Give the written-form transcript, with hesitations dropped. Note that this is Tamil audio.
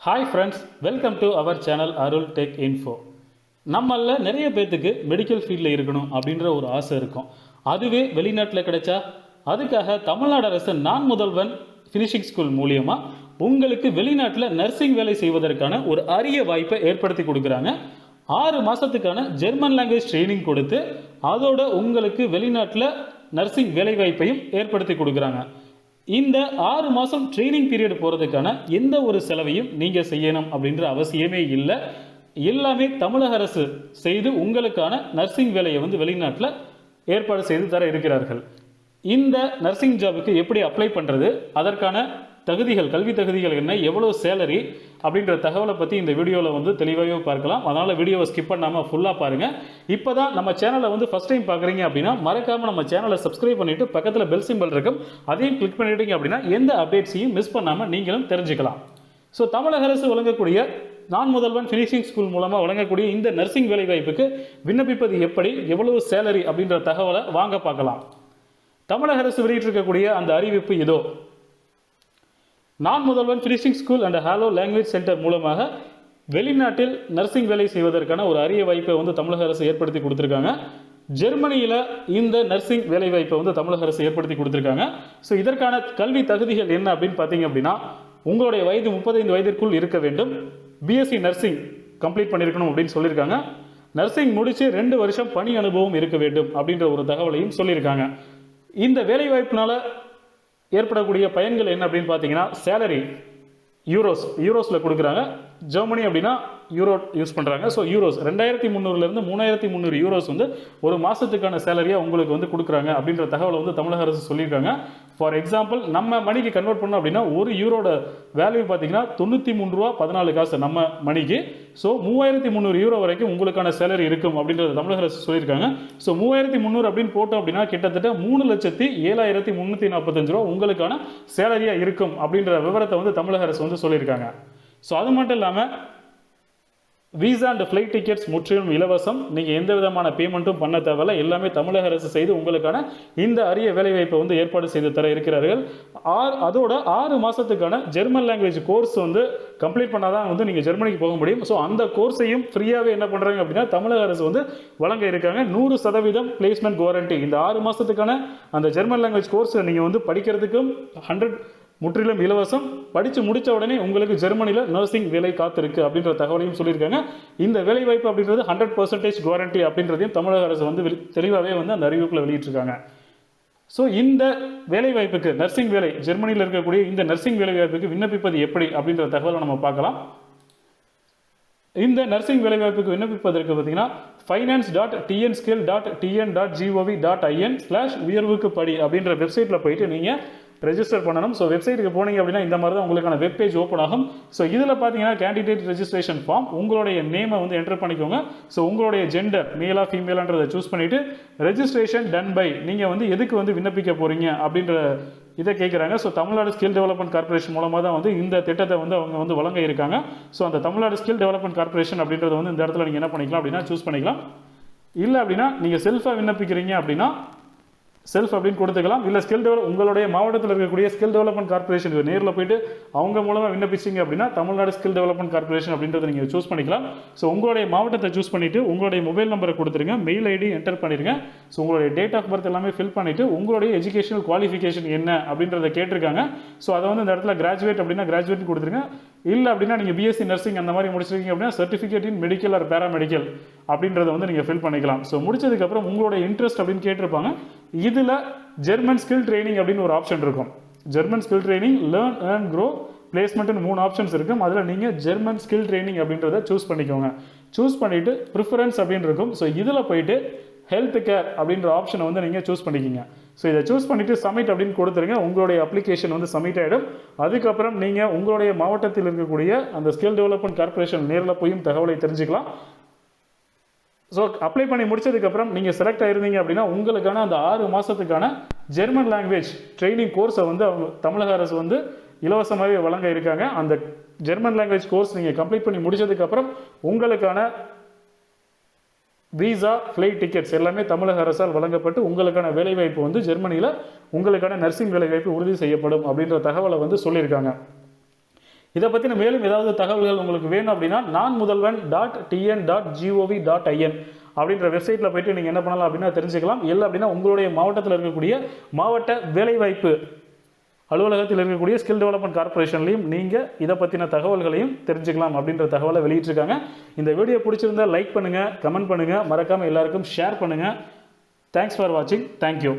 Hi friends, welcome to our channel Arul tech info. நம்மள நிறைய பேர்த்துக்கு மெடிக்கல் ஃபீல்டில் இருக்கணும் அப்படின்ற ஒரு ஆசை இருக்கும். அதுவே வெளிநாட்டில் கிடைச்சா அதுக்காக தமிழ்நாடு அரசு நான் முதல்வன் ஃபினிஷிங் ஸ்கூல் மூலியமாக உங்களுக்கு வெளிநாட்டில் நர்சிங் வேலை செய்வதற்கான ஒரு அரிய வாய்ப்பை ஏற்படுத்தி கொடுக்குறாங்க. 6 மாதத்துக்கான ஜெர்மன் லாங்குவேஜ் ட்ரைனிங் கொடுத்து அதோட உங்களுக்கு வெளிநாட்டில் நர்சிங் வேலை வாய்ப்பையும் ஏற்படுத்தி கொடுக்குறாங்க. இந்த 6 மாதம் ட்ரைனிங் பீரியட் போகிறதுக்கான எந்த ஒரு செலவையும் நீங்கள் செய்யணும் அப்படின்ற அவசியமே இல்லை. எல்லாமே தமிழக அரசு செய்து உங்களுக்கான நர்சிங் வேலையை வெளிநாட்டில் ஏற்பாடு செய்து தர இருக்கிறார்கள். இந்த நர்சிங் ஜாபுக்கு எப்படி அப்ளை பண்ணுறது, அதற்கான தகுதிகள், கல்வி தகுதிகள் என்ன, எவ்வளோ சேலரி அப்படின்ற தகவலை பற்றி இந்த வீடியோவில் தெளிவாகவே பார்க்கலாம். அதனால் வீடியோவை ஸ்கிப் பண்ணாமல் ஃபுல்லாக பாருங்கள். இப்போ தான் நம்ம சேனலை ஃபஸ்ட் டைம் பார்க்குறீங்க அப்படின்னா மறக்காமல் நம்ம சேனலை சப்ஸ்கிரைப் பண்ணிவிட்டு பக்கத்தில் பெல் சிம்பல் இருக்கும், அதையும் கிளிக் பண்ணிட்டீங்க அப்படின்னா எந்த அப்டேட்ஸையும் மிஸ் பண்ணாமல் நீங்களும் தெரிஞ்சுக்கலாம். ஸோ தமிழக அரசு வழங்கக்கூடிய நான் முதல்வன் ஃபினிஷிங் ஸ்கூல் மூலமாக வழங்கக்கூடிய இந்த நர்சிங் வேலைவாய்ப்புக்கு விண்ணப்பிப்பது எப்படி, எவ்வளவு சேலரி அப்படின்ற தகவலை வாங்க பார்க்கலாம். தமிழக அரசு வெளியிட்டிருக்கக்கூடிய அந்த அறிவிப்பு இதோ. நான் Muthalvan finishing school and hello language centre மூலமாக வெளிநாட்டில் நர்சிங் வேலை செய்வதற்கான ஒரு அரிய வாய்ப்பை தமிழக அரசு ஏற்படுத்தி கொடுத்துருக்காங்க. ஜெர்மனியில் இந்த நர்சிங் வேலை வாய்ப்பை தமிழக அரசு ஏற்படுத்தி கொடுத்துருக்காங்க. ஸோ இதற்கான கல்வி தகுதிகள் என்ன அப்படின்னு பார்த்தீங்க அப்படின்னா, உங்களுடைய வயது 35 வயதிற்குள் இருக்க வேண்டும். பிஎஸ்சி நர்சிங் கம்ப்ளீட் பண்ணியிருக்கணும் அப்படின்னு சொல்லியிருக்காங்க. நர்சிங் முடித்து 2 வருஷம் பணி அனுபவம் இருக்க வேண்டும் அப்படின்ற ஒரு தகவலையும் சொல்லியிருக்காங்க. இந்த வேலைவாய்ப்பினால் ஏற்படக்கூடிய பயன்கள் என்ன அப்படின்னு பார்த்தீங்கன்னா, சேலரி யூரோஸில் கொடுக்குறாங்க. ஜெர்மனி அப்படின்னா யூரோ யூஸ் பண்ணுறாங்க. ஸோ யூரோஸ் 2300 3300 யூரோஸ் ஒரு மாதத்துக்கான சேலரியாக உங்களுக்கு கொடுக்குறாங்க அப்படின்ற தகவலை தமிழக அரசு சொல்லியிருக்காங்க. ஃபார் எக்ஸாம்பிள் நம்ம மணிக்கு கன்வெர்ட் பண்ணோம் அப்படின்னா ஒரு யூரோட வேல்யூ பார்த்தீங்கன்னா 93 ரூபா 14 காசு நம்ம மணிக்கு. ஸோ 3300 யூரோ வரைக்கும் உங்களுக்கான சேலரி இருக்கும் அப்படின்றத தமிழக அரசு சொல்லியிருக்காங்க. ஸோ 3300 அப்படின்னு போட்டோம் அப்படின்னா கிட்டத்தட்ட 3,7345 ரூபா உங்களுக்கான சேலரியாக இருக்கும் அப்படின்ற விவரத்தை தமிழக அரசு சொல்லியிருக்காங்க. ஸோ அது மட்டும் இல்லாமல் விசா அண்ட் ஃப்ளைட் டிக்கெட்ஸ் முற்றிலும் இலவசம். நீங்கள் எந்த விதமான பேமெண்ட்டும் பண்ண தேவையில்லை. எல்லாமே தமிழக அரசு செய்து உங்களுக்கான இந்த அரிய வேலைவாய்ப்பை ஏற்பாடு செய்து தர இருக்கிறார்கள். அதோட 6 மாதத்துக்கான ஜெர்மன் லாங்குவேஜ் கோர்ஸ் கம்ப்ளீட் பண்ணாதான் நீங்கள் ஜெர்மனிக்கு போக முடியும். ஸோ அந்த கோர்ஸையும் ஃப்ரீயாகவே என்ன பண்ணுறாங்க அப்படின்னா தமிழக அரசு வழங்க இருக்காங்க. 100% பிளேஸ்மெண்ட் வாரண்டி. இந்த 6 மாதத்துக்கான அந்த ஜெர்மன் லாங்குவேஜ் கோர்ஸ் நீங்கள் படிக்கிறதுக்கும் 100 முற்றிலும் இலவசம். படித்து முடித்த உடனே உங்களுக்கு ஜெர்மனியில் நர்சிங் வேலை காத்திருக்கு அப்படின்ற தகவலையும் சொல்லியிருக்காங்க. இந்த வேலை வாய்ப்பு அப்படின்றது 100% குவாரண்டி அப்படின்றதையும் தமிழக அரசு தெளிவாகவே அந்த அறிவிப்பில் வெளியிட்டிருக்காங்க. ஸோ இந்த வேலை வாய்ப்புக்கு நர்சிங் வேலை ஜெர்மனியில் இருக்கக்கூடிய இந்த நர்சிங் வேலை வாய்ப்புக்கு விண்ணப்பிப்பது எப்படி அப்படின்ற தகவலை நம்ம பார்க்கலாம். இந்த நர்சிங் வேலைவாய்ப்புக்கு விண்ணப்பிப்பதற்கு பார்த்தீங்கன்னா finance.tnskill.tn.gov.in/உயர்வுக்கு படி அப்படின்ற வெப்சைட்டில் போயிட்டு நீங்கள் ரெஜிஸ்டர் பண்ணணும். ஸோ வெப்சைட்டுக்கு போனீங்க அப்படின்னா இந்த மாதிரி தான் உங்களுக்கான வெப் பேஜ் ஓப்பன் ஆகும். ஸோ இதில் பார்த்தீங்கன்னா கேண்டிடேட் ரெஜிஸ்ட்ரேஷன் ஃபார்ம், உங்களுடைய நேமை என்டர் பண்ணிக்கோங்க. ஸோ உங்களுடைய ஜெண்டர் மேலா ஃபீமேலான்றதை சூஸ் பண்ணிவிட்டு ரெஜிஸ்ட்ரேஷன் டன் பை நீங்கள் எதுக்கு விண்ணப்பிக்க போகிறீங்க அப்படின்ற இதை கேட்குறாங்க. So Tamil Nadu skill development corporation மூலமாக தான் இந்த திட்டத்தை அவங்க வழங்க இருக்காங்க. ஸோ அந்த தமிழ்நாடு ஸ்கில் டெவலப்மெண்ட் கார்பரேஷன் அப்படின்றது இந்த இடத்துல நீங்கள் என்ன பண்ணிக்கலாம் அப்படின்னா சூஸ் பண்ணிக்கலாம். இல்லை அப்படின்னா நீங்கள் செல்ஃபாக விண்ணப்பிக்கிறீங்க அப்படின்னா செல்ஃப் அப்படின்னு கொடுத்துக்கலாம். இல்லை ஸ்கில் உங்களுடைய மாவட்டத்தில் இருக்கக்கூடிய ஸ்கில் டெவலப்மெண்ட் கார்பரேஷன் நேரில் போயிட்டு அவங்க மூலமாக விண்ணப்பிச்சிங்க அப்படின்னா தமிழ்நாடு ஸ்கில் டெவலப்மெண்ட் கார்பரேஷன் அப்படின்றத நீங்கள் சூஸ் பண்ணிக்கலாம். ஸோ உங்களுடைய மாவட்டத்தை சூஸ் பண்ணிவிட்டு உங்களுடைய மொபைல் நம்பரை கொடுத்துருங்க, மெயில் ஐடி என்டர் பண்ணிடுங்க. ஸோ உங்களுடைய டேட் ஆஃப் பர்த் எல்லாமே ஃபில் பண்ணிவிட்டு உங்களுடைய எஜுகேஷனல் குவாலிஃபிகேஷன் என்ன அப்படின்றத கேட்டிருக்காங்க. ஸோ அதை இந்த இடத்துல கிராஜுவேட் அப்படின்னா கிராஜுவேட் கொடுத்துருங்க. இல்லை அப்படின்னா நீங்கள் பிஎஸ்சி நர்சிங் அந்த மாதிரி முடிச்சிருக்கீங்க அப்படின்னா certificate in medical or paramedical அப்படின்றத நீங்கள் ஃபில் பண்ணிக்கலாம். ஸோ முடிச்சதுக்கப்புறம் உங்களுடைய இன்ட்ரெஸ்ட் அப்படின்னு கேட்டிருப்பாங்க. இதில் ஜெர்மன் ஸ்கில் ட்ரைனிங் அப்படின்னு ஒரு ஆப்ஷன் இருக்கும். German skill training, learn and grow, பிளேஸ்மெண்ட்னு 3 ஆப்ஷன்ஸ் இருக்கும். அதில் நீங்கள் ஜெர்மன் ஸ்கில் ட்ரைனிங் அப்படின்றத சூஸ் பண்ணிக்கோங்க. சூஸ் பண்ணிவிட்டு ப்ரிஃபரன்ஸ் அப்படின்னு இருக்கும். ஸோ இதில் போயிட்டு ஹெல்த் கேர் அப்படின்ற ஆப்ஷனை நீங்கள் சூஸ் பண்ணிக்கிங்க. ஸோ இதை சூஸ் பண்ணிவிட்டு சப்மிட் அப்படின்னு கொடுத்துருங்க. உங்களுடைய அப்ளிகேஷன் சப்மிட் ஆகிடும். அதுக்கப்புறம் நீங்கள் உங்களுடைய மாவட்டத்தில் இருக்கக்கூடிய அந்த ஸ்கில் டெவலப்மெண்ட் கார்பரேஷன் நேரில் போயும் தகவலை தெரிஞ்சுக்கலாம். ஸோ அப்ளை பண்ணி முடிச்சதுக்கப்புறம் நீங்கள் செலக்ட் ஆயிருந்தீங்க அப்படின்னா உங்களுக்கான அந்த 6 மாதத்துக்கான ஜெர்மன் லாங்குவேஜ் ட்ரைனிங் கோர்ஸை அவங்க தமிழக அரசு இலவசமாகவே வழங்க இருக்காங்க. அந்த ஜெர்மன் லாங்குவேஜ் கோர்ஸ் நீங்கள் கம்ப்ளீட் பண்ணி முடிச்சதுக்கப்புறம் உங்களுக்கான விசா, ஃப்ளைட் டிக்கெட்ஸ் எல்லாமே தமிழக அரசால் வழங்கப்பட்டு உங்களுக்கான வேலைவாய்ப்பு ஜெர்மனியில் உங்களுக்கான நர்சிங் வேலைவாய்ப்பு உறுதி செய்யப்படும் அப்படின்ற தகவலை சொல்லியிருக்காங்க. இதை பற்றின மேலும் ஏதாவது தகவல்கள் உங்களுக்கு வேணும் அப்படின்னா nanmudalvan.tn.gov.in அப்படின்ற வெப்சைட்டில் போயிட்டு நீங்கள் என்ன பண்ணலாம் அப்படின்னா தெரிஞ்சுக்கலாம். இல்லை அப்படின்னா உங்களுடைய மாவட்டத்தில் இருக்கக்கூடிய மாவட்ட வேலைவாய்ப்பு அலுவலகத்தில் இருக்கக்கூடிய ஸ்கில் டெவலப்மெண்ட் கார்பரேஷன்லையும் நீங்கள் இதை பற்றின தகவல்களையும் தெரிஞ்சுக்கலாம் அப்படின்ற தகவலை வெளியிட்டிருக்காங்க. இந்த வீடியோ பிடிச்சிருந்தா லைக் பண்ணுங்கள், கமெண்ட் பண்ணுங்கள், மறக்காமல் எல்லாருக்கும் ஷேர் பண்ணுங்கள். தேங்க்ஸ் ஃபார் வாட்சிங். தேங்க்யூ.